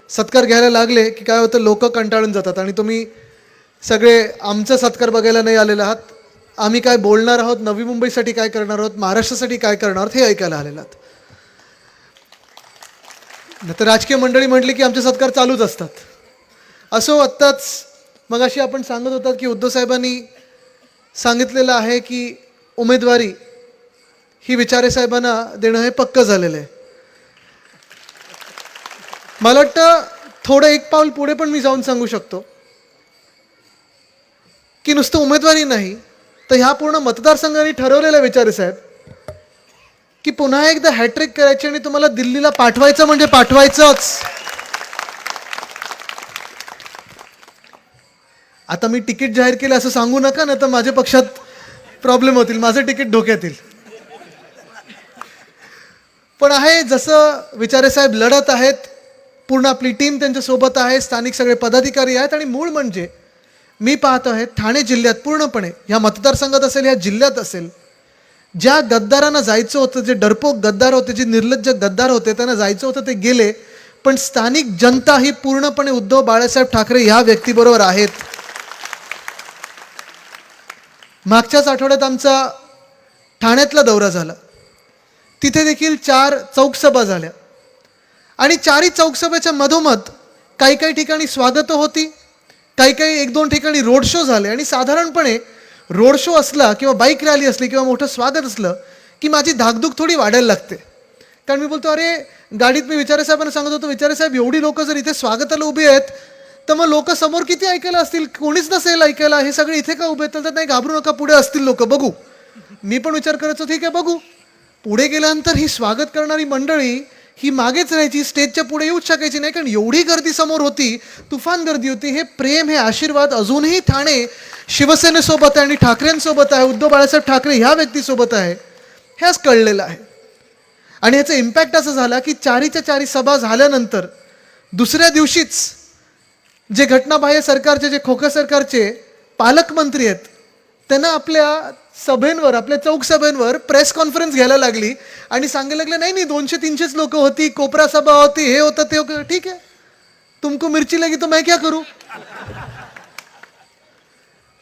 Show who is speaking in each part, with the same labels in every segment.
Speaker 1: सत्कार घ्यायला लागले की काय होतं, लोक कंटाळून जातात आणि तुम्ही सगळे आमचा सत्कार बघायला नाही आलेला आहात, आम्ही काय बोलणार आहोत, नवी मुंबईसाठी काय करणार आहोत, महाराष्ट्रासाठी काय करणार आहोत हे ऐकायला आलेला आहात. तर राजकीय मंडळी म्हटली की आमचे सत्कार चालूच असतात. असो, आत्ताच मग अशी आपण सांगत होतात की उद्धव साहेबांनी सांगितलेलं आहे की उमेदवारी ही विचारे साहेबांना देणं हे पक्क झालेलं आहे. मला वाटतं थोडं एक पाऊल पुढे पण मी जाऊन सांगू शकतो की नुसतं उमेदवारी नाही तर ह्या पूर्ण मतदारसंघाने ठरवलेलं विचारे साहेब की पुन्हा एकदा हॅट्रिक करायची आणि तुम्हाला दिल्लीला पाठवायचं म्हणजे पाठवायचंच. आता मी तिकीट जाहीर केलं असं सांगू नका ना, तर माझ्या पक्षात प्रॉब्लेम होतील, माझं तिकीट धोक्यात येईल. पण आहे जसं विचारे साहेब लढत आहेत, पूर्ण आपली टीम त्यांच्यासोबत आहे, स्थानिक सगळे पदाधिकारी आहेत आणि मूळ म्हणजे मी पाहतो आहे ठाणे जिल्ह्यात पूर्णपणे ह्या मतदारसंघात असेल, ह्या जिल्ह्यात असेल, ज्या गद्दारांना जायचं होतं, जे डरपोक गद्दार होते, जे निर्लज्ज गद्दार होते, त्यांना जायचं होतं ते गेले, पण स्थानिक जनता ही पूर्णपणे उद्धव बाळासाहेब ठाकरे ह्या व्यक्तीबरोबर आहेत. मागच्याच आठवड्यात आमचा ठाण्यातला दौरा झाला, तिथे देखील 4 चौकसभा झाल्या आणि 4ही चौकसभेच्या मधोमध काही काही ठिकाणी स्वागतं होती, काही काही 1-2 ठिकाणी रोड शो झाले. आणि साधारणपणे रोड शो असला किंवा बाईक रॅली असली किंवा मोठं स्वागत असलं की माझी धाकधूक थोडी वाढायला लागते. कारण मी बोलतो, अरे गाडीत मी विचारे साहेबांना सांगत होतो, विचारे साहेब एवढी लोक जर इथे स्वागताला उभी आहेत तर मग लोक समोर किती ऐकायला असतील, कोणीच नसेल ऐकायला, हे सगळे इथे का उभे आहेत. तर नाही, घाबरू नका, पुढे असतील लोक, बघू. मी पण विचार करायचो, ठीक आहे बघू. पुढे गेल्यानंतर ही स्वागत करणारी मंडळी ही मागेच राहायची, स्टेजच्या पुढे येऊच शकायची नाही, कारण एवढी गर्दी समोर होती, तुफान गर्दी होती. हे प्रेम, हे आशीर्वाद अजूनही ठाणे शिवसेनेसोबत आहे आणि ठाकरेंसोबत आहे, उद्धव बाळासाहेब ठाकरे ह्या व्यक्तीसोबत आहे, हे आज कळलेलं आहे. आणि ह्याचा इम्पॅक्ट असं झाला की 4च्या 4 सभा झाल्यानंतर दुसऱ्या दिवशीच जे घटनाबाह्य सरकारचे, जे खोखा सरकारचे पालकमंत्री आहेत, त्यांना आपल्या सभेंवर, आपल्या चौक सभेंवर प्रेस कॉन्फरन्स घ्यायला लागली आणि सांगायला लागले, नाही 200-300 लोक होती, कोपरा सभा होती, हे होतं ते होतं. ठीक आहे, तुमको मिर्ची लगी तो मैं क्या करू.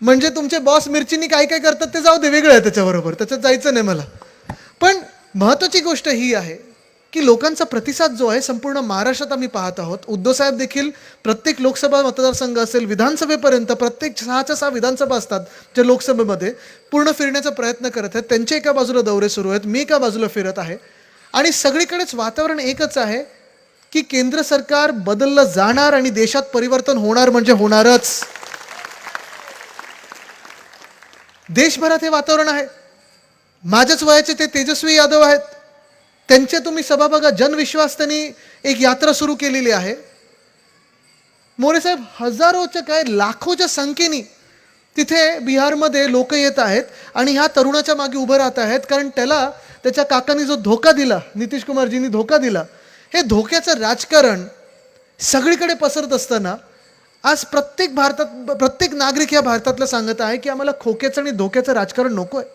Speaker 1: म्हणजे तुमचे बॉस मिरचीनी काय काय करतात ते जाऊ दे, वेगळं आहे, त्याच्याबरोबर त्याच्यात जायचं नाही मला. पण महत्त्वाची गोष्ट ही आहे की लोकांचा प्रतिसाद जो आहे संपूर्ण महाराष्ट्रात आम्ही पाहत आहोत. उद्धव साहेब देखील प्रत्येक लोकसभा मतदारसंघ असेल, विधानसभेपर्यंत प्रत्येक 6च्या 6 विधानसभा असतात ज्या लोकसभेमध्ये पूर्ण फिरण्याचा प्रयत्न करत आहेत. त्यांच्या एका बाजूला दौरे सुरू आहेत, मी एका बाजूला फिरत आहे आणि सगळीकडेच वातावरण एकच आहे की केंद्र सरकार बदललं जाणार आणि देशात परिवर्तन होणार म्हणजे होणारच. देशभरात हे वातावरण आहे. माझ्याच वयाचे ते तेजस्वी यादव आहेत, त्यांच्या तुम्ही सभा बघा, जनविश्वास त्यांनी एक यात्रा सुरू केलेली आहे. मोरे साहेब हजारोच्या काय लाखोच्या संख्येने तिथे बिहारमध्ये लोक येत आहेत आणि ह्या तरुणाच्या मागे उभं राहत आहेत, कारण त्याला त्याच्या काकांनी जो धोका दिला, नितीश कुमारजींनी धोका दिला, हे धोक्याचं राजकारण सगळीकडे पसरत असताना आज प्रत्येक नागरिक या भारतातला सांगत आहे की आम्हाला खोक्याचं आणि धोक्याचं राजकारण नको आहे.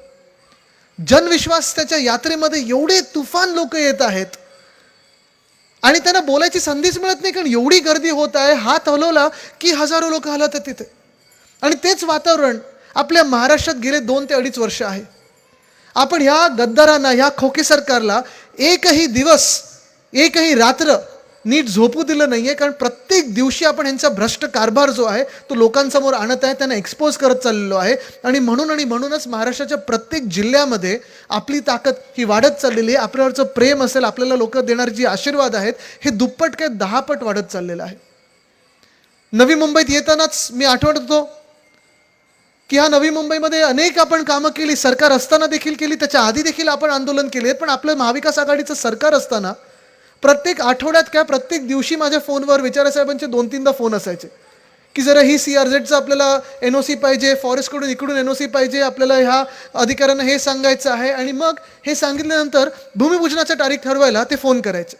Speaker 1: जनविश्वास त्याच्या यात्रेमध्ये एवढे तुफान लोक येत आहेत आणि त्यांना बोलायची संधीच मिळत नाही, कारण एवढी गर्दी होत आहे. हात हलवला की हजारो लोक हलत आहेत तिथे. आणि तेच वातावरण आपल्या महाराष्ट्रात गेले 2 ते 2.5 वर्ष आहे. आपण ह्या गद्दारांना, ह्या खोके सरकारला एकही दिवस, एकही रात्र नीट झोपू दिलं नाहीये, कारण प्रत्येक दिवशी आपण यांचा भ्रष्ट कारभार जो आहे तो लोकांसमोर आणत आहे, त्यांना एक्सपोज करत चाललेलो आहे. आणि म्हणूनच महाराष्ट्राच्या प्रत्येक जिल्ह्यामध्ये आपली ताकद ही वाढत चाललेली आहे. आपल्यावरचं प्रेम असेल, आपल्याला लोक देणारे जे आशीर्वाद आहेत, हे दुप्पट काय 10 पट वाढत चाललेलं आहे. नवी मुंबईत येतानाच मी आठवत होतो की ह्या नवी मुंबईमध्ये अनेक आपण कामं केली, सरकार असताना देखील केली, त्याच्या आधी देखील आपण आंदोलन केले. पण आपलं महाविकास आघाडीचं सरकार असताना प्रत्येक आठवड्यात काय प्रत्येक दिवशी माझ्या फोनवर विचारे साहेबांचे 2-3दा फोन असायचे की जरा ही CRZचं आपल्याला NOC पाहिजे, फॉरेस्टकडून इकडून NOC पाहिजे, आपल्याला ह्या अधिकाऱ्यांना हे सांगायचं आहे. आणि मग हे सांगितल्यानंतर भूमिपूजनाच्या तारीख ठरवायला ते फोन करायचे.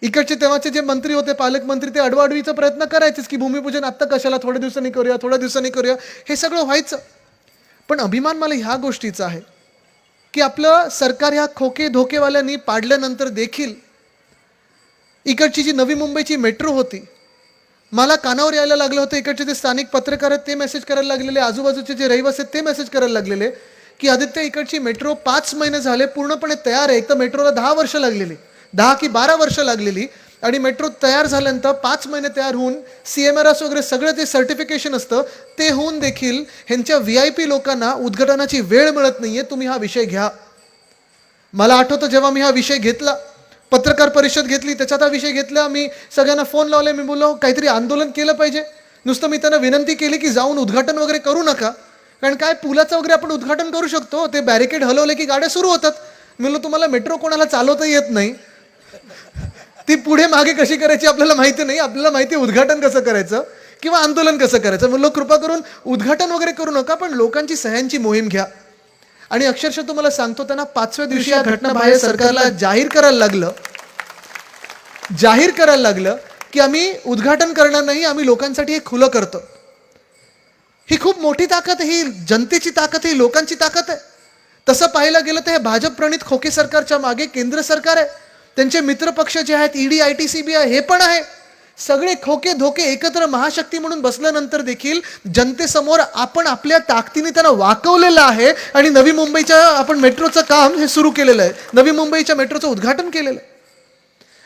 Speaker 1: इकडचे तेव्हाचे जे मंत्री होते, पालकमंत्री, ते अडवाडवीचा प्रयत्न करायचेच की भूमिपूजन आत्ता कशाला, थोड्या दिवसांनी करूया, हे सगळं व्हायचं. पण अभिमान मला ह्या गोष्टीचा आहे की आपलं सरकार ह्या खोके धोकेवाल्यांनी पाडल्यानंतर देखील इकडची जी नवी मुंबईची मेट्रो होती, मला कानावर यायला लागलं होतं. इकडचे जे स्थानिक पत्रकार आहेत ते मेसेज करायला लागलेले, आजूबाजूचे जे रहिवासी आहेत ते मेसेज करायला लागलेले की आदित्य, इकडची मेट्रो 5 महिने झाले पूर्णपणे तयार आहे. एक तर मेट्रोला 10 वर्ष लागलेली, 10 की 12 वर्ष लागलेली, आणि मेट्रो तयार झाल्यानंतर 5 महिने तयार होऊन CMRS वगैरे सगळं ते सर्टिफिकेशन असतं ते होऊन देखील ह्यांच्या VIP लोकांना उद्घाटनाची वेळ मिळत नाहीये. तुम्ही हा विषय घ्या. मला आठवतं जेव्हा मी हा विषय घेतला, पत्रकार परिषद घेतली, त्याच्यात हा विषय घेतला, मी सगळ्यांना फोन लावले, मी बोललो काहीतरी आंदोलन केलं पाहिजे. नुसतं मी त्यांना विनंती केली की जाऊन उद्घाटन वगैरे करू नका, कारण काय पुलाचं वगैरे आपण उद्घाटन करू शकतो, ते बॅरिकेड हलवले की गाड्या सुरू होतात. मी बोललो तुम्हाला मेट्रो कोणाला चालवता येत नाही, ती पुढे मागे कशी करायची आपल्याला माहिती नाही, आपल्याला माहिती उद्घाटन कसं करायचं किंवा आंदोलन कसं करायचं. म्हणलो कृपा करून उद्घाटन वगैरे करू नका, पण लोकांची सह्यांची मोहीम घ्या. आणि अक्षरशः तुम्हाला सांगतो, त्यांना 5व्या दिवशी या घटना बाहेर सरकारला जाहीर करायला लागलं की आम्ही उद्घाटन करणार नाही, आम्ही लोकांसाठी हे खुलं करतो. ही खूप मोठी ताकद आहे, ही जनतेची ताकद आहे, लोकांची ताकद आहे. तसं पाहायला गेलं तर हे भाजप प्रणित खोके सरकारच्या मागे केंद्र सरकार आहे, त्यांचे मित्र पक्ष जे आहेत ED, IT, CBI हे पण आहे. सगळे खोके धोके एकत्र महाशक्ती म्हणून बसल्यानंतर देखील जनतेसमोर आपण आपल्या ताकदीने त्यांना वाकवलेलं आहे आणि नवी मुंबईच्या आपण मेट्रोचं काम हे सुरू केलेलं आहे, नवी मुंबईच्या मेट्रोचं उद्घाटन केलेलं आहे.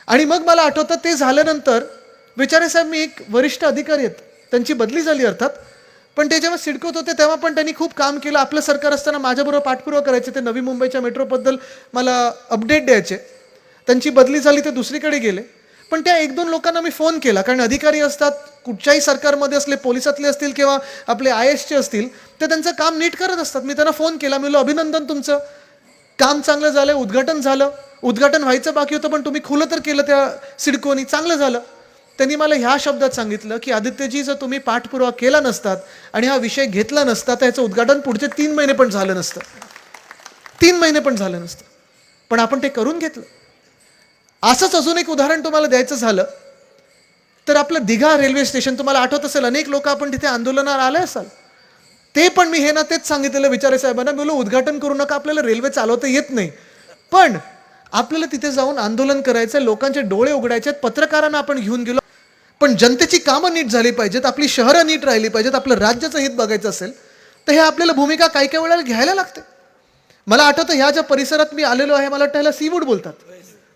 Speaker 1: आणि मग मला आठवतं ते झाल्यानंतर विचारे साहेब, मी एक वरिष्ठ अधिकारी आहेत, त्यांची बदली झाली अर्थात, पण ते जेव्हा सिडकोत होते तेव्हा पण त्यांनी खूप काम केलं. आपलं सरकार असताना माझ्याबरोबर पाठपुरावा करायचे, ते नवी मुंबईच्या मेट्रोबद्दल मला अपडेट द्यायचे. त्यांची बदली झाली, ते दुसरीकडे गेले. पण त्या 1-2 लोकांना मी फोन केला, कारण अधिकारी असतात कुठच्याही सरकारमध्ये असले, पोलिसातले असतील किंवा आपले IASचे असतील, ते त्यांचं काम नीट करत असतात. मी त्यांना फोन केला, मी बोललो अभिनंदन, तुमचं काम चांगलं झालं, उद्घाटन झालं, उद्घाटन व्हायचं बाकी होतं पण तुम्ही खुलं तर केलं त्या सिडकोनी, चांगलं झालं. त्यांनी मला ह्या शब्दात सांगितलं की आदित्यजी, जर तुम्ही पाठपुरावा केला नसतात आणि हा विषय घेतला नसता तर ह्याचं उद्घाटन पुढचे 3 महिने पण झालं नसतं, 3 महिने पण झालं नसतं, पण आपण ते करून घेतलं. असंच अजून एक उदाहरण तुम्हाला द्यायचं झालं तर आपलं दिघा रेल्वे स्टेशन, तुम्हाला आठवत असेल, अनेक लोक आपण तिथे आंदोलनाला आले असाल. ते पण मी हे ना तेच सांगितलेलं विचारे साहेबांना, मी बोललो उद्घाटन करू नका, आपल्याला रेल्वे चालवता येत नाही, पण आपल्याला तिथे जाऊन आंदोलन करायचं, लोकांचे डोळे उघडायचे, पत्रकारांना आपण घेऊन गेलो, पण जनतेची कामं नीट झाली पाहिजेत, आपली शहरं नीट राहिली पाहिजेत, आपलं राज्याचं हित बघायचं असेल तर हे आपल्याला भूमिका काही काही वेळेला घ्यायला लागते. मला आठवतं ह्या ज्या परिसरात मी आलेलो आहे, मला वाटतं ह्याला सीवूड बोलतात,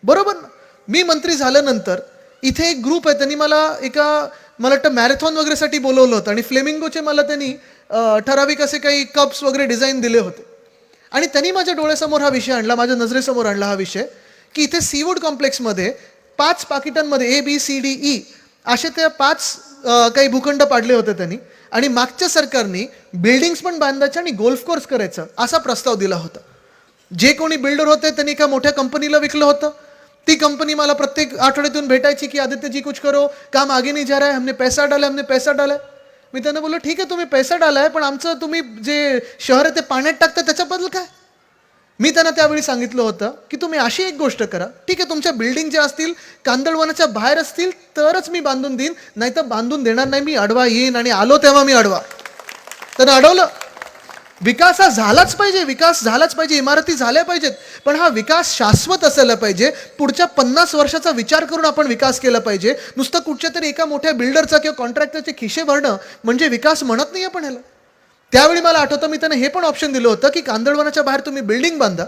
Speaker 1: बरोबर ना. मी मंत्री झाल्यानंतर इथे एक ग्रुप आहे, त्यांनी मला मला वाटतं मॅरेथॉन वगैरेसाठी बोलवलं होतं आणि फ्लेमिंगोचे मला त्यांनी ठराविक असे काही कप्स वगैरे डिझाईन दिले होते. आणि त्यांनी माझ्या डोळ्यासमोर हा विषय आणला, माझ्या नजरेसमोर आणला हा विषय, की इथे सीवूड कॉम्प्लेक्समध्ये 5 पाकिटांमध्ये ABCDE असे त्या 5 काही भूखंड पाडले होते त्यांनी, आणि मागच्या सरकारने बिल्डिंग्स पण बांधायच्या आणि गोल्फ कोर्स करायचं असा प्रस्ताव दिला होता. जे कोणी बिल्डर होते त्यांनी एका मोठ्या कंपनीला विकलं होतं. ती कंपनी मला प्रत्येक आठवड्यातून भेटायची की आदित्य जी कुछ करो, काम आगे नहीं जा रहा है, हमने पैसा डाला, हमने पैसा डाला. मी त्यांना बोललो ठीक आहे, तुम्ही पैसा डालाय, पण आमचं तुम्ही जे शहर आहे ते पाण्यात टाकता त्याच्याबद्दल काय. मी त्यांना त्यावेळी सांगितलं होतं की तुम्ही अशी एक गोष्ट करा, ठीक आहे, तुमच्या बिल्डिंग ज्या असतील कांदळवनाच्या बाहेर असतील तरच मी बांधून देईन, नाही तर बांधून देणार नाही. मी अडवा येईन, आणि आलो तेव्हा मी अडवा. त्यांना अडवलं. विकास हा झालाच पाहिजे, विकास झालाच पाहिजे, इमारती झाल्या पाहिजेत, पण हा विकास शाश्वत असायला पाहिजे. पुढच्या 50 वर्षाचा विचार करून आपण विकास केला पाहिजे. नुसतं कुठच्या तरी एका मोठ्या बिल्डरचा किंवा कॉन्ट्रॅक्टरचे खिशे भरणं म्हणजे विकास म्हणत नाही आपण ह्याला. त्यावेळी मला आठवतं मी त्यांना हे पण ऑप्शन दिलं होतं की कांदळवनाच्या बाहेर तुम्ही बिल्डिंग बांधा,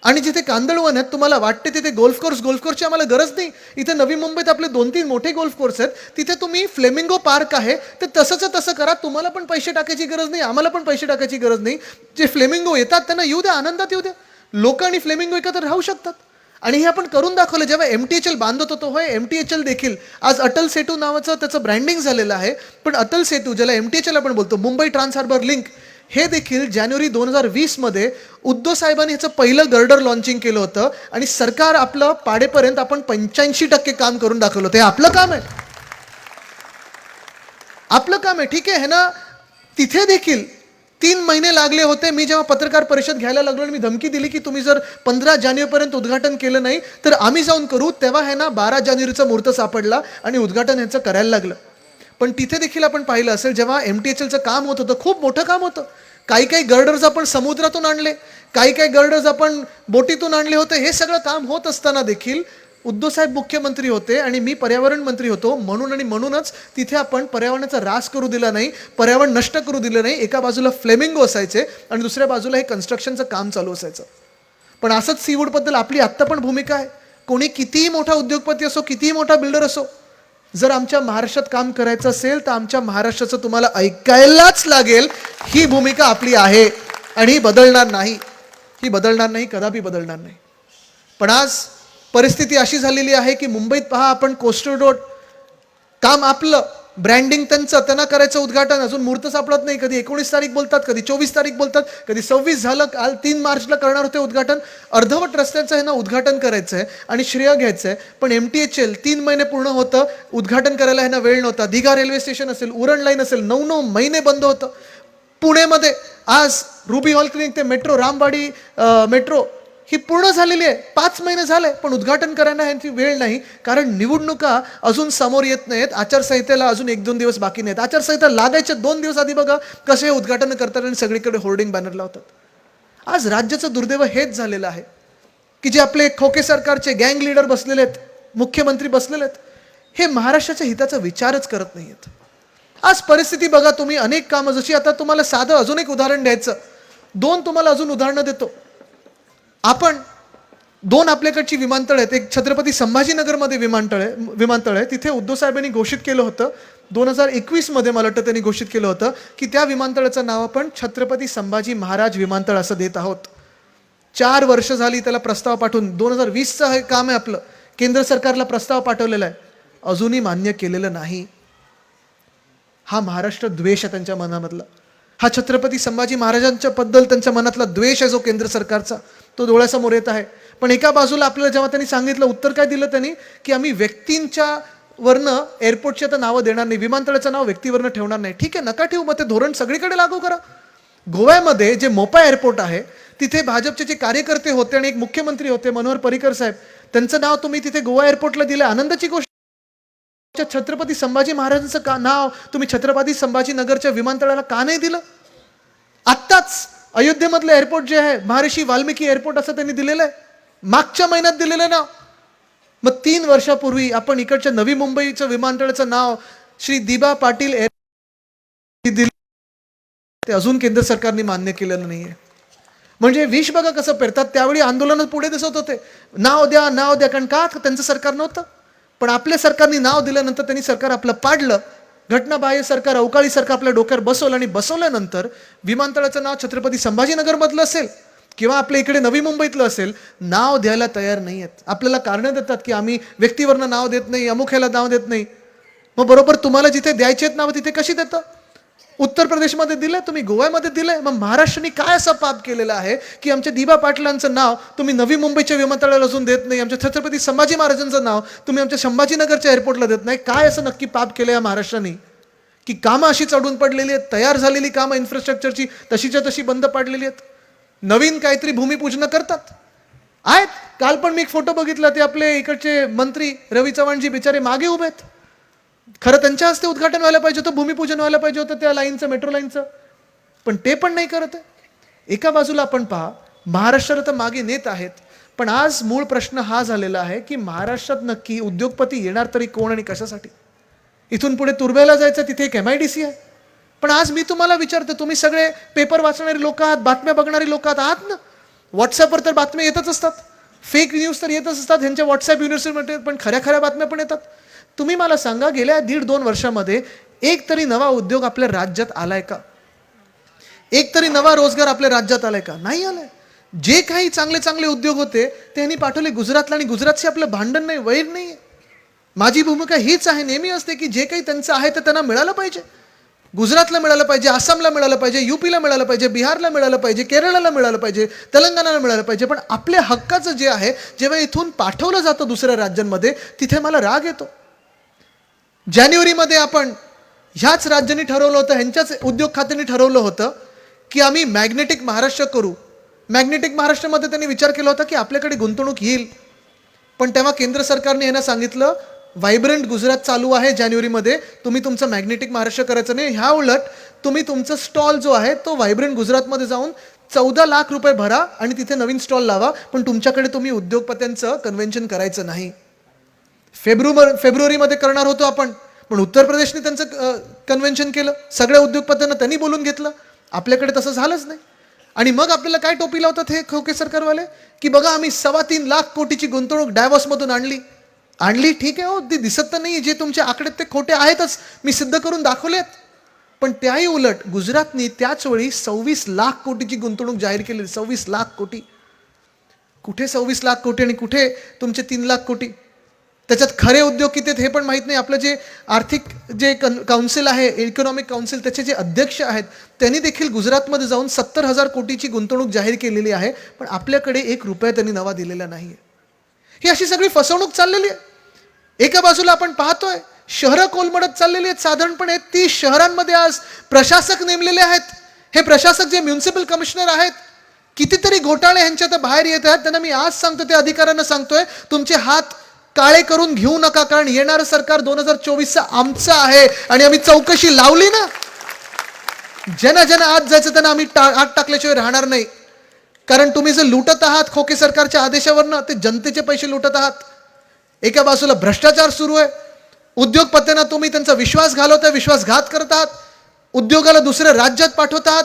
Speaker 1: आणि जिथे कांदळवन आहेत तुम्हाला वाटते तिथे गोल्फ कोर्सची आम्हाला गरज नाही, इथे नवी मुंबईत आपले 2-3 मोठे गोल्फ कोर्स आहेत, तिथे तुम्ही फ्लेमिंगो पार्क आहे ते तसंच तसं करा, तुम्हाला पण पैसे टाकायची गरज नाही, आम्हाला पण पैसे टाकायची गरज नाही. जे फ्लेमिंगो येतात त्यांना येऊ द्या, आनंदात येऊ द्या, लोक आणि फ्लेमिंगो एकत्र राहू शकतात. आणि हे आपण करून दाखवलं. जेव्हा MTHL बांधत होतो, होय MTHL देखील आज अटल सेतू नावाचं त्याचं ब्रँडिंग झालेलं आहे, पण अटल सेतू ज्याला MTHL आपण बोलतो, मुंबई ट्रान्स हार्बर लिंक, हे देखील जानेवारी 2020 मध्ये उद्धव साहेबांनी ह्याचं पहिलं गर्डर लॉन्चिंग केलं होतं, आणि सरकार आपलं पाडेपर्यंत आपण 85% काम करून दाखवलं होतं. हे आपलं काम आहे, आपलं काम आहे, ठीक आहे हे ना. तिथे देखील 3 महिने लागले होते. मी जेव्हा पत्रकार परिषद घ्यायला लागलो आणि मी धमकी दिली की तुम्ही जर 15 जानेवारीपर्यंत उद्घाटन केलं नाही तर आम्ही जाऊन करू, तेव्हा हे ना 12 जानेवारीचा मुहूर्त सापडला आणि उद्घाटन ह्याचं करायला लागलं. पण तिथे देखील आपण पाहिलं असेल, जेव्हा MTHLचं काम होत होतं, खूप मोठं काम होतं. काही काही गर्डर्स आपण समुद्रातून आणले, काही काही गर्डर्स आपण बोटीतून आणले होते. हे सगळं काम होत असताना देखील उद्धव साहेब मुख्यमंत्री होते आणि मी पर्यावरण मंत्री होतो, म्हणूनच तिथे आपण पर्यावरणाचा ऱ्हास करू दिला नाही, पर्यावरण नष्ट करू दिलं नाही. एका बाजूला फ्लेमिंगो असायचे आणि दुसऱ्या बाजूला हे कन्स्ट्रक्शनचं काम चालू असायचं. पण असंच सीवूडबद्दल आपली आत्ता पण भूमिका आहे. कोणी कितीही मोठा उद्योगपती असो, कितीही मोठा बिल्डर असो, जर आमच्या महाराष्ट्रात काम करायचं असेल तर आमच्या महाराष्ट्राचं तुम्हाला ऐकायलाच लागेल. ही भूमिका आपली आहे आणि ही बदलणार नाही, कदापि बदलणार नाही. पण आज परिस्थिती अशी झालेली आहे की मुंबईत पहा आपण कोस्टल रोड काम आपलं, ब्रँडिंग त्यांना करायचं उद्घाटन, अजून मुहूर्त सापडत नाही. कधी 19 तारीख बोलतात, कधी 24 तारीख बोलतात, कधी 26 झालं. काल 3 मार्चला करणार होते उद्घाटन. अर्धवट रस्त्याचं आहे ना उद्घाटन करायचं आहे आणि श्रेय घ्यायचं आहे. पण MTHL 3 महिने पूर्ण होतं, उद्घाटन करायला आहे ना वेळ नव्हता. दिघा रेल्वे स्टेशन असेल, उरण लाईन असेल, 9 महिने बंद होतं. पुणेमध्ये आज रुबी हॉल क्लिनिक ते मेट्रो, रामवाडी मेट्रो ही पूर्ण झालेली आहे. 5 महिने झाले पण उद्घाटन करायला यांची वेळ नाही, कारण निवडणुका अजून समोर येत नाहीत. आचारसंहितेला अजून 1-2 दिवस बाकी नाहीत. आचारसंहिता लागायच्या 2 दिवस आधी बघा कसे उद्घाटन करतात आणि सगळीकडे होर्डिंग बॅनर लावतात. आज राज्याचं दुर्दैव हेच झालेलं आहे की जे आपले खोके सरकारचे गँग लीडर बसलेले आहेत, मुख्यमंत्री बसलेले आहेत, हे महाराष्ट्राच्या हिताचा विचारच करत नाही आहेत. आज परिस्थिती बघा तुम्ही, अनेक कामं, जशी आता तुम्हाला साधं अजून एक उदाहरण द्यायचं, 2 तुम्हाला अजून उदाहरणं देतो. आपण 2 आपल्याकडची विमानतळ आहेत. एक छत्रपती संभाजीनगरमध्ये विमानतळ आहे. तिथे उद्धव साहेबांनी घोषित केलं होतं 2021 मध्ये, मला वाटतं त्यांनी घोषित केलं होतं की त्या विमानतळाचं नाव आपण छत्रपती संभाजी महाराज विमानतळ असं देत आहोत. 4 वर्ष झाली त्याला प्रस्ताव पाठवून. 2020चं हे काम आहे आपलं. केंद्र सरकारला प्रस्ताव पाठवलेला आहे, अजूनही मान्य केलेलं नाही. हा महाराष्ट्र द्वेष आहे त्यांच्या मनामधला. हा छत्रपती संभाजी महाराजांच्या बद्दल त्यांच्या मनातला द्वेष आहे जो केंद्र सरकारचा, तो डोळ्यासमोर येत आहे. पण एका बाजूला आपल्याला जेव्हा त्यांनी सांगितलं, उत्तर काय दिलं त्यांनी, की आम्ही व्यक्तींच्या वरनं एअरपोर्टची आता नावं देणार नाही, विमानतळाचं नाव व्यक्तीवरनं ठेवणार नाही. ठीक आहे, नका ठेवू, मग ते धोरण सगळीकडे लागू करा. गोव्यामध्ये जे मोपा एअरपोर्ट आहे तिथे भाजपचे जे कार्यकर्ते होते आणि एक मुख्यमंत्री होते मनोहर पर्रिकर साहेब, त्यांचं नाव तुम्ही तिथे गोवा एअरपोर्टला दिलं, आनंदाची गोष्ट. छत्रपती संभाजी महाराजांचं नाव तुम्ही छत्रपती संभाजीनगरच्या विमानतळाला का नाही दिलं? आत्ताच अयोध्येमधलं एअरपोर्ट जे आहे महर्षी वाल्मिकी एअरपोर्ट असं त्यांनी दिलेलं आहे, मागच्या महिन्यात दिलेलं नाव. मग 3 वर्षापूर्वी आपण इकडच्या नवी मुंबईचं विमानतळाचं नाव श्री दिबा पाटील एअरपोर्ट दिलं, ते अजून केंद्र सरकारने मान्य केलेलं नाहीये. म्हणजे विष बघा कसं पेरतात. त्यावेळी आंदोलनात पुढे दिसत होते, नाव द्या नाव द्या, कारण का त्यांचं सरकार नव्हतं. पण आपल्या सरकारने नाव दिल्यानंतर त्यांनी सरकार आपलं पाडलं. घटनाबाह्य सरकार, अवकाळी सरकार आपल्या डोक्यावर बसवलं आणि बसवल्यानंतर विमानतळाचं नाव छत्रपती संभाजीनगर मधलं असेल किंवा आपल्या इकडे नवी मुंबईतलं असेल, नाव द्यायला तयार नाही आहेत. आपल्याला कारणं देतात की आम्ही व्यक्तीवरनं नाव देत नाही, अमुक ह्याला नाव देत नाही. मग बरोबर तुम्हाला जिथे द्यायचे आहेत नावं तिथे कशी देतं? उत्तर प्रदेशमध्ये दिलंय, तुम्ही गोव्यामध्ये दिलंय. मग महाराष्ट्राने काय असं पाप केलेलं आहे की आमच्या दिबा पाटलांचं नाव तुम्ही नवी मुंबईच्या विमानतळाला अजून देत नाही, आमच्या छत्रपती संभाजी महाराजांचं नाव तुम्ही आमच्या संभाजीनगरच्या एअरपोर्टला देत नाही? काय असं नक्की पाप केलं या महाराष्ट्राने की कामं अशी चढून पडलेली आहेत, तयार झालेली कामं इन्फ्रास्ट्रक्चरची तशीच्या तशी बंद पाडलेली आहेत, नवीन काहीतरी भूमिपूजन करतात आहेत. काल पण मी एक फोटो बघितला, ते आपले इकडचे मंत्री रवी चव्हाणजी बिचारे मागे उभे आहेत. खरं त्यांच्या हस्ते उद्घाटन व्हायला पाहिजे होतं, भूमिपूजन व्हायला पाहिजे होतं त्या लाईनचं, मेट्रो लाईनचं, पण ते पण नाही करत आहे. एका बाजूला आपण पहा, महाराष्ट्राला तर मागे नेत आहेत, पण आज मूळ प्रश्न हा झालेला आहे की महाराष्ट्रात नक्की उद्योगपती येणार तरी कोण आणि कशासाठी? इथून पुढे तुर्भ्याला जायचं, तिथे एक MIDC आहे. पण आज मी तुम्हाला विचारतो, तुम्ही सगळे पेपर वाचणारी लोक आहात, बातम्या बघणारी लोक आहात ना, व्हॉट्सअपवर तर बातम्या येतच असतात, फेक न्यूज तर येतच असतात ह्यांच्या व्हॉट्सअप युनिव्हर्सिटीमध्ये, पण खऱ्या बातम्या पण येतात. तुम्ही मला सांगा, गेल्या 1.5-2 वर्षामध्ये एक तरी नवा उद्योग आपल्या राज्यात आलाय का? एक तरी नवा रोजगार आपल्या राज्यात आलाय का? नाही आलाय. जे काही चांगले उद्योग होते त्यांनी पाठवले गुजरातला, आणि गुजरातचे आपलं भांडण नाही, वैर नाही. माझी भूमिका हीच आहे, नेहमी असते की जे काही त्यांचं आहे ते त्यांना मिळालं पाहिजे. गुजरातला मिळालं पाहिजे, आसामला मिळालं पाहिजे, UPला मिळालं पाहिजे, बिहारला मिळालं पाहिजे, केरळला मिळालं पाहिजे, तेलंगणाला मिळालं पाहिजे. पण आपल्या हक्काचं जे आहे, जेव्हा इथून पाठवलं जातं दुसऱ्या राज्यांमध्ये, तिथे मला राग येतो. जानेवारीमध्ये आपण ह्याच राज्यांनी ठरवलं होतं, ह्यांच्याच उद्योग खात्याने ठरवलं होतं की आम्ही मॅग्नेटिक महाराष्ट्र करू. मॅग्नेटिक महाराष्ट्रामध्ये त्यांनी विचार केला होता की आपल्याकडे गुंतवणूक येईल. पण तेव्हा केंद्र सरकारने यांना सांगितलं, व्हायब्रंट गुजरात चालू आहे जानेवारीमध्ये, तुम्ही तुमचं मॅग्नेटिक महाराष्ट्र करायचं नाही. ह्या उलट तुम्ही तुमचा स्टॉल जो आहे तो व्हायब्रंट गुजरातमध्ये जाऊन 14 लाख रुपये भरा आणि तिथे नवीन स्टॉल लावा, पण तुमच्याकडे तुम्ही उद्योगपत्यांचं कन्व्हेन्शन करायचं नाही. फेब्रुवारीमध्ये करणार होतो आपण, पण उत्तर प्रदेशने त्यांचं कन्व्हेन्शन केलं, सगळ्या उद्योगपत्यांना त्यांनी बोलून घेतलं. आपल्याकडे तसं झालंच नाही. आणि मग आपल्याला काय टोपी लावतात हे खोके सरकारवाले, की बघा आम्ही 3.25 लाख कोटीची गुंतवणूक डायव्हर्समधून आणली. ठीक आहे, हो, ती दिसत तर नाही, जे तुमचे आकडे ते खोटे आहेतच, मी सिद्ध करून दाखवलेत. पण त्याही उलट गुजरातनी त्याच वेळी 26 लाख कोटीची गुंतवणूक जाहीर केली. 26 लाख कोटी. कुठे 26 लाख कोटी आणि कुठे तुमचे 3 लाख कोटी? त्याच्यात खरे उद्योग किती आहेत हे पण माहीत नाही. आपलं जे आर्थिक जे काउन्सिल आहे, इकॉनॉमिक काउन्सिल, त्याचे जे अध्यक्ष आहेत, त्यांनी देखील गुजरातमध्ये जाऊन 70,000 कोटीची गुंतवणूक जाहीर केलेली आहे, पण आपल्याकडे 1 रुपया त्यांनी नवा दिलेला नाही आहे. ही अशी सगळी फसवणूक चाललेली आहे. एका बाजूला आपण पाहतोय शहरं कोलमडत चाललेली आहेत. साधारणपणे 30 शहरांमध्ये आज प्रशासक नेमलेले आहेत. हे प्रशासक जे म्युन्सिपल कमिशनर आहेत, कितीतरी घोटाळे ह्यांच्या तर बाहेर येत आहेत. त्यांना मी आज सांगतो, त्या अधिकाऱ्यांना सांगतोय, तुमचे हात काळे करून घेऊ नका, कारण येणारं सरकार 2024 आमचं आहे आणि आम्ही चौकशी लावली ना, ज्यांना आत जायचं त्यांना आम्ही आत टाकल्याशिवाय राहणार नाही. कारण तुम्ही जे लुटत आहात खोके सरकारच्या आदेशावरनं, ते जनतेचे पैसे लुटत आहात. एका बाजूला भ्रष्टाचार सुरू आहे, उद्योगपत्यांना तुम्ही त्यांचा विश्वास घालवताय, विश्वासघात करत आहात, उद्योगाला दुसऱ्या राज्यात पाठवत आहात.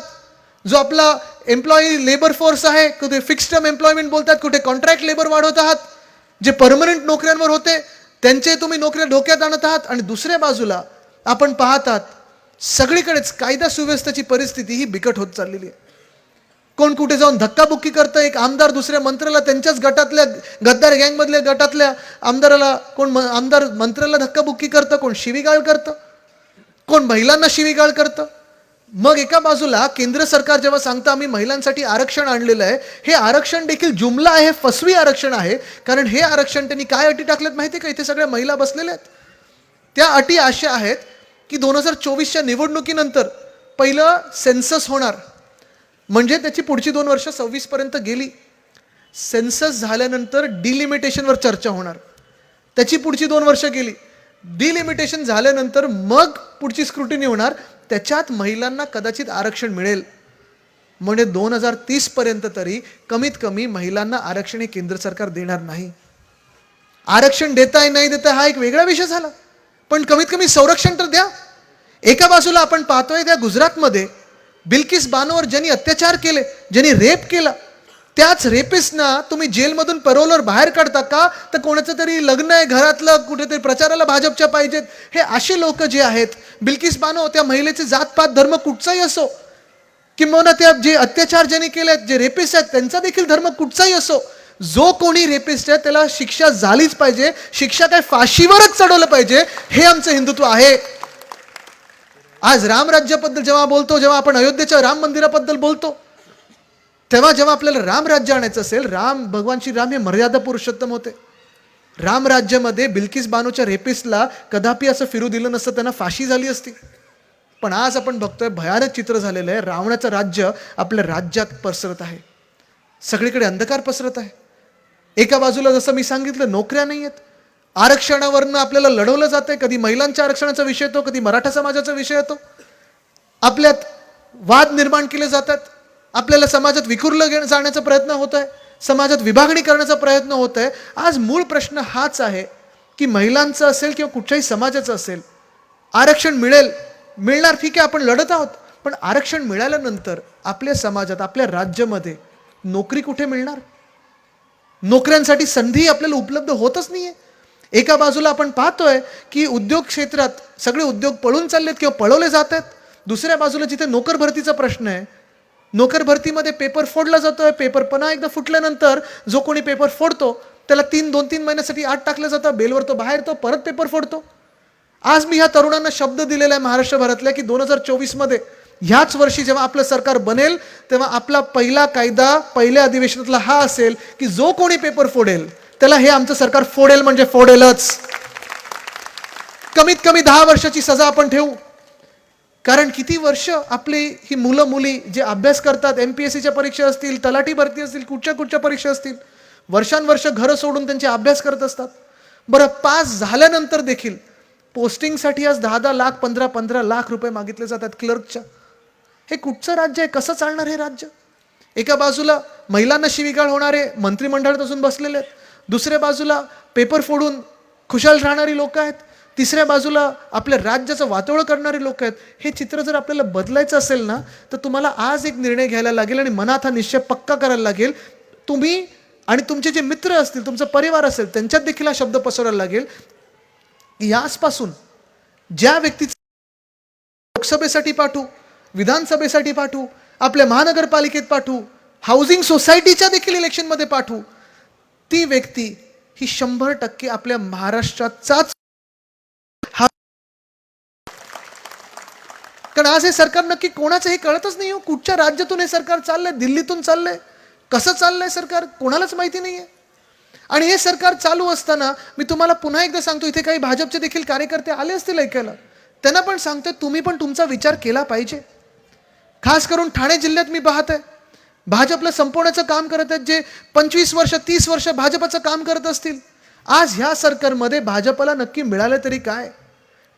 Speaker 1: जो आपला एम्प्लॉई लेबर फोर्स आहे, कुठे फिक्स्ड टर्म एम्प्लॉयमेंट बोलतात, कुठे कॉन्ट्रॅक्ट लेबर वाढवत आहात. जे परमनंट नोकऱ्यांवर होते त्यांचे तुम्ही नोकऱ्या धोक्यात आणत आहात. आणि दुसऱ्या बाजूला आपण पाहतात सगळीकडेच कायदा सुव्यवस्थेची परिस्थिती ही बिकट होत चाललेली आहे. कोण कुठे जाऊन धक्काबुक्की करतं. एक आमदार दुसऱ्या मंत्र्याला, त्यांच्याच गटातल्या गद्दार गँगमधल्या गटातल्या आमदाराला, कोण आमदार मंत्र्याला धक्काबुक्की करतं, कोण शिवीगाळ करतं, कोण महिलांना शिवीगाळ करतं. मग एका बाजूला केंद्र सरकार जेव्हा सांगतं आम्ही महिलांसाठी आरक्षण आणलेलं आहे, हे आरक्षण देखील जुमला आहे, फसवी आरक्षण आहे. कारण हे आरक्षण त्यांनी काय अटी टाकल्यात माहिती आहे का? इथे सगळ्या महिला बसलेल्या आहेत. त्या अटी अशा आहेत की 2024च्या निवडणुकीनंतर पहिलं सेन्सस होणार, म्हणजे त्याची पुढची 2 वर्ष 26 पर्यंत गेली. सेन्सस झाल्यानंतर डिलिमिटेशनवर चर्चा होणार, त्याची पुढची 2 वर्ष गेली. डिलिमिटेशन झाल्यानंतर मग पुढची स्क्रुटिनी होणार, त्याच्यात महिलांना कदाचित आरक्षण मिळेल. म्हणजे 2030 पर्यंत तरी कमीत कमी महिलांना आरक्षण हे केंद्र सरकार देणार नाही. आरक्षण देताय नाही देताय हा एक वेगळा विषय झाला, पण कमीत कमी संरक्षण तर द्या. एका बाजूला आपण पाहतोय त्या गुजरातमध्ये बिल्किस बानोवर ज्यांनी अत्याचार केले, ज्यांनी रेप केला, त्याच रेपिस्टना तुम्ही जेलमधून पॅरोलवर बाहेर काढता का? तर कोणाचं तरी लग्न आहे घरातलं, कुठेतरी प्रचाराला भाजपच्या पाहिजेत. हे असे लोक जे आहेत, बिल्किस बानो, त्या महिलेचे जातपात धर्म कुठचाही असो, किंवा त्या जे अत्याचार ज्यांनी केले, जे रेपिस्ट आहेत त्यांचा देखील धर्म कुठचाही असो, जो कोणी रेपिस्ट आहे त्याला शिक्षा झालीच पाहिजे. शिक्षा काय फाशीवरच चढवलं पाहिजे, हे आमचं हिंदुत्व आहे. आज रामराज्याबद्दल जेव्हा बोलतो, जेव्हा आपण अयोध्येच्या राम मंदिराबद्दल बोलतो, तेव्हा जेव्हा आपल्याला राम राज्य आणायचं असेल, भगवान श्रीराम हे मर्यादा पुरुषोत्तम होते. राम राज्यामध्ये बिल्किस बानोच्या रेपिस्टला कदापि असं फिरू दिलं नसतं, त्यांना फाशी झाली असती. पण आज आपण बघतोय भयानक चित्र झालेलं आहे. रावणाचं राज्य आपल्या राज्यात पसरत आहे, सगळीकडे अंधकार पसरत आहे. एका बाजूला जसं मी सांगितलं नोकऱ्या नाही आहेत, आरक्षणावरनं आपल्याला लढवलं जातंय. कधी महिलांच्या आरक्षणाचा विषय येतो, कधी मराठा समाजाचा विषय येतो. आपल्यात वाद निर्माण केले जातात, आपल्याला समाजात विखुरलं जाण्याचा प्रयत्न होत आहे, समाजात विभागणी करण्याचा प्रयत्न होत आहे. आज मूळ प्रश्न हाच आहे की महिलांचं असेल किंवा कुठच्याही समाजाचं असेल, आरक्षण मिळणार ठीक आहे, आपण लढत आहोत, पण आरक्षण मिळाल्यानंतर आपल्या समाजात, आपल्या राज्यामध्ये नोकरी कुठे मिळणार? नोकऱ्यांसाठी संधी आपल्याला उपलब्ध होतच नाहीये. एका बाजूला आपण पाहतोय की उद्योग क्षेत्रात सगळे उद्योग पळून चाललेत किंवा पळवले जात आहेत. दुसऱ्या बाजूला जिथे नोकर भरतीचा प्रश्न आहे, नोकर भरतीमध्ये पेपर फोडला जातोय. पेपर पुन्हा एकदा फुटल्यानंतर जो कोणी पेपर फोडतो त्याला 2-3 महिन्यासाठी आत टाकलं जातं, बेलवर तो बाहेर, तो परत पेपर फोडतो. आज मी ह्या तरुणांना शब्द दिलेला आहे महाराष्ट्रभरातल्या की 2024 मध्ये ह्याच वर्षी जेव्हा आपलं सरकार बनेल तेव्हा आपला पहिला कायदा पहिल्या अधिवेशनातला हा असेल की जो कोणी पेपर फोडेल त्याला हे आमचं सरकार फोडेल म्हणजे फोडेलच. कमीत कमी 10 वर्षाची सजा आपण ठेवू. कारण किती वर्ष आपली ही मुलं मुली जे अभ्यास करतात, MPSCच्या परीक्षा असतील, तलाठी भरती असतील, कुठच्या परीक्षा असतील, वर्षानुवर्ष घरं सोडून त्यांचे अभ्यास करत असतात. बरं, पास झाल्यानंतर देखील पोस्टिंगसाठी आज 10 लाख 15 लाख रुपये मागितले जातात क्लर्कच्या. हे कुठचं राज्य आहे? कसं चालणार हे राज्य? एका बाजूला महिलांना शिवीगाळ होणारे मंत्रिमंडळात असून बसलेले आहेत, दुसऱ्या बाजूला पेपर फोडून खुशाल राहणारी लोक आहेत, तिसऱ्या बाजूला आपल्या राज्याचं वातोळ करणारी लोक आहेत. हे चित्र जर आपल्याला बदलायचं असेल ना, तर तुम्हाला आज एक निर्णय घ्यायला लागेल आणि मनात हा निश्चय पक्का करायला लागेल. तुम्ही आणि तुमचे जे मित्र असतील, तुमचा परिवार असेल, त्यांच्यात देखील हा शब्द पसरवायला लागेल की याचपासून ज्या व्यक्तीचं लोकसभेसाठी पाठवू, विधानसभेसाठी पाठवू, आपल्या महानगरपालिकेत पाठवू, हाऊसिंग सोसायटीच्या देखील इलेक्शनमध्ये पाठवू, ती व्यक्ती ही 100% आपल्या महाराष्ट्राचाच. कारण आज हे सरकार नक्की कोणाचं हे कळतच नाही हो. कुठच्या राज्यातून हे सरकार चाललंय, दिल्लीतून चाललंय, कसं चाललंय सरकार कोणालाच माहिती नाहीये. आणि हे सरकार चालू असताना मी तुम्हाला पुन्हा एकदा सांगतो, इथे काही भाजपचे देखील कार्यकर्ते आले असतील ऐकायला, त्यांना पण सांगतोय तुम्ही पण तुमचा विचार केला पाहिजे. खास करून ठाणे जिल्ह्यात मी पाहत आहे, भाजपला संपवण्याचं काम करत आहेत जे 25 वर्ष 30 वर्ष भाजपचं काम करत असतील. आज ह्या सरकारमध्ये भाजपला नक्की मिळालं तरी काय?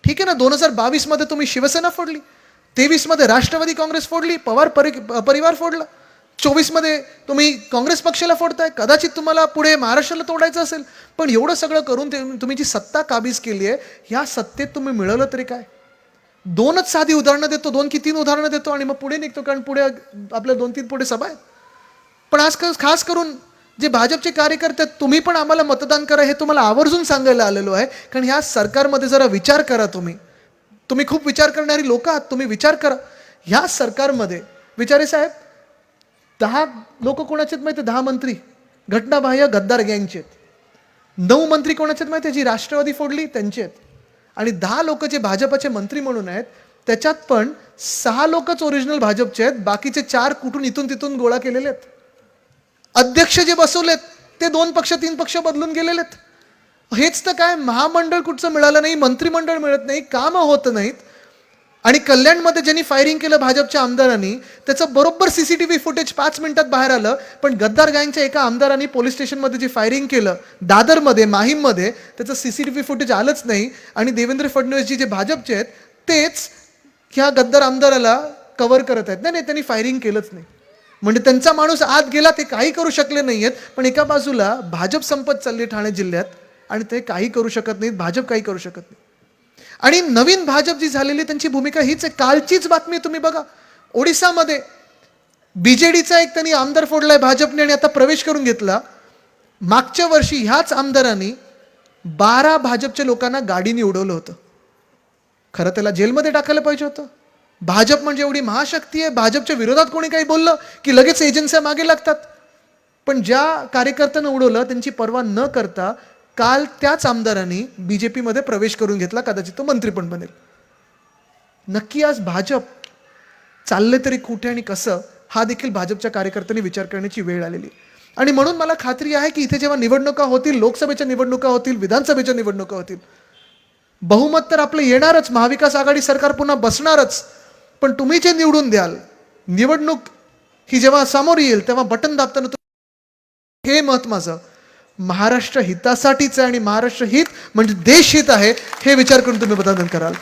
Speaker 1: ठीक आहे ना, 2022 मध्ये तुम्ही शिवसेना फोडली, 23 मध्ये राष्ट्रवादी काँग्रेस फोडली, पवार परिवार फोडला, 24 मध्ये तुम्ही काँग्रेस पक्षाला फोडताय. कदाचित तुम्हाला पुढे महाराष्ट्राला तोडायचं असेल, पण एवढं सगळं करून तुम्ही जी सत्ता काबीज केली आहे, ह्या सत्तेत तुम्ही मिळवलं तरी काय? 2च साधी उदाहरणं देतो, 2 की 3 उदाहरणं देतो आणि मग पुढे निघतो, कारण पुढे आपल्या 2-3 पुढे सभा आहेत. पण आज खास करून जे भाजपचे कार्यकर्ते आहेत, तुम्ही पण आम्हाला मतदान करा हे तुम्हाला आवर्जून सांगायला आलेलो आहे. कारण ह्या सरकारमध्ये जरा विचार करा. तुम्ही खूप विचार करणारी लोक आहात, तुम्ही विचार करा. ह्या सरकारमध्ये विचारे साहेब 10 लोक कोणाचे आहेत माहिती? 10 मंत्री घटनाबाह्य गद्दार गँगचे आहेत. 9 मंत्री कोणाचे आहेत माहिती? जी राष्ट्रवादी फोडली त्यांचे आहेत. आणि 10 लोक जे भाजपचे मंत्री म्हणून आहेत, त्याच्यात पण 6 लोकच ओरिजिनल भाजपचे आहेत, बाकीचे 4 कुठून इथून तिथून गोळा केलेले आहेत. अध्यक्ष जे बसवलेत ते 2 पक्ष 3 पक्ष बदलून गेलेले आहेत. हेच तर काय, महामंडळ कुठचं मिळालं नाही, मंत्रिमंडळ मिळत नाही, कामं होत नाहीत. आणि कल्याणमध्ये ज्यांनी फायरिंग केलं भाजपच्या आमदारांनी, त्याचं बरोबर सीसीटीव्ही फुटेज 5 मिनिटात बाहेर आलं. पण गद्दार गँगच्या एका आमदारांनी पोलीस स्टेशनमध्ये जे फायरिंग केलं दादरमध्ये, माहीममध्ये, त्याचं सीसीटीव्ही फुटेज आलंच नाही. आणि देवेंद्र फडणवीसजी जे भाजपचे आहेत तेच ह्या गद्दार आमदाराला कव्हर करत आहेत. नाही, त्यांनी फायरिंग केलंच नाही. म्हणजे त्यांचा माणूस आत गेला, ते काही करू शकले नाहीयेत. पण एका बाजूला भाजप संपत चालली ठाणे जिल्ह्यात आणि ते काही करू शकत नाहीत, भाजप काही करू शकत नाही. आणि नवीन भाजप जी झालेली त्यांची भूमिका हीच आहे. कालचीच बातमी तुम्ही बघा, ओडिसामध्ये बीजेडीचा एक त्यांनी आमदार फोडलाय भाजपने आणि आता प्रवेश करून घेतला. मागच्या वर्षी ह्याच आमदारांनी 12 भाजपच्या लोकांना गाडीने उडवलं होतं. खरं त्याला जेलमध्ये टाकायला पाहिजे होतं. भाजप म्हणजे एवढी महाशक्ती आहे, भाजपच्या विरोधात कोणी काही बोललं की लगेच एजन्स्या मागे लागतात. पण ज्या कार्यकर्त्यांना उडवलं त्यांची पर्वा न करता काल त्याच आमदारांनी बीजेपीमध्ये प्रवेश करून घेतला. कदाचित तो मंत्री पण बनेल. नक्की आज भाजप चालले तरी कुठे आणि कसं, हा देखील भाजपच्या कार्यकर्त्यांनी विचार करण्याची वेळ आलेली. आणि म्हणून मला खात्री आहे की इथे जेव्हा निवडणुका होतील, लोकसभेच्या निवडणुका होतील, विधानसभेच्या निवडणुका होतील, बहुमत तर आपलं येणारच, महाविकास आघाडी सरकार पुन्हा बसणारच. पण तुम्ही जे निवडून द्याल, निवडणूक ही जेव्हा समोर येईल तेव्हा बटन दाबताना हे मत माझं महाराष्ट्र हितासाठीच आहे आणि महाराष्ट्र हित म्हणजे देश हित आहे, हे विचार करून तुम्ही मतदान कराल.